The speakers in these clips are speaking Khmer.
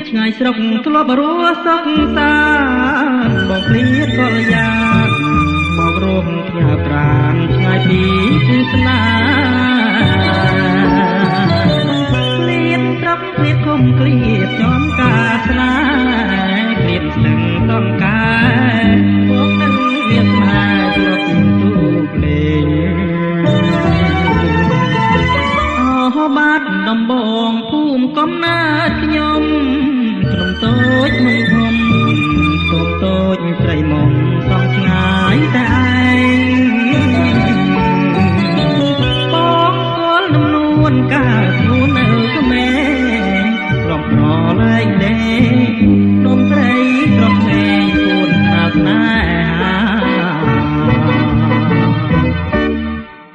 ឆ្ងាយស្រុកធ្លាប់រស់សុខសាន្តបងឃ្លៀតក៏យ៉ាងមករស់ផ្ញើប្រាណឆ្ងាយពីគូស្នេហ៍ឃ្លៀតត្រប់ឃ្លៀតគុំឃ្លៀតចំការស្នេហ៍ឃ្លៀតស្ទឹងតំកាបងនឹងមានស្នេហ៍ធ្លាប់ទូភ្លេងអស់បាត់ដំបងភូមិកំណើតខ្ញុំក្នុងតូចមិនធំទុកតូចស្រីមុំសងឆ្ងាយតែឯងបងស្គាល់ដំនួនកាលខ្លួននៅក្មេងរំប្រលែងដេនំស្រីក្រក្មេងគួនថាស្នេហា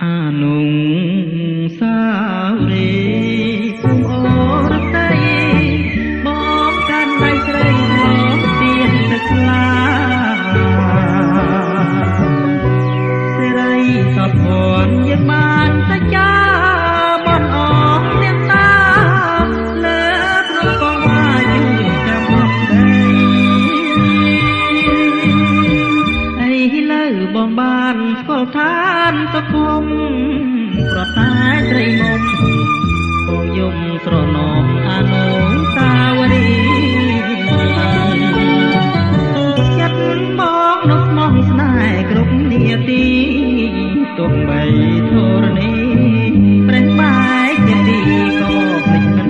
អានុងសារីគុំអូរតីបងកាន់ដៃស្រីមកទៀនទឹកថ្លាសេរីសពភ័ណ្ឌយើងបានសច្ចាបនអស់នាងតាលើព្រោះបងអាយុចាំមកដីអីលើបងបានស្គាល់ឋានសុខុមប្រតែត្រីមុំបងយំស្រណំអនុស្សាវរីយ៍ចិត្តបងនៅស្មោះស្នេហ៍គ្រប់នាទីទោះបីធរណីព្រះបាយជាទីក៏ភ្លេចមិន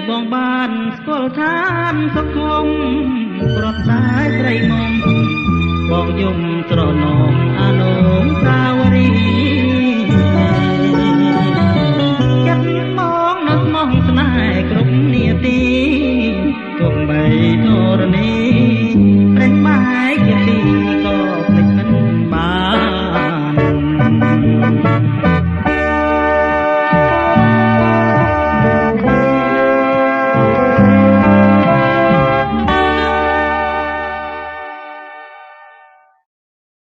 បងបានស្គាល់ឋានសុខុមប្រតែត្រីមុំបងយំស្រណំអនុស្សាវរីយ៍ចិត្តមកនៅស្មោះស្នេហ៍គ្រប់នាទីទោះបីធរណីព្រះបាយជាទីក៏ភ្លេចមិនបាន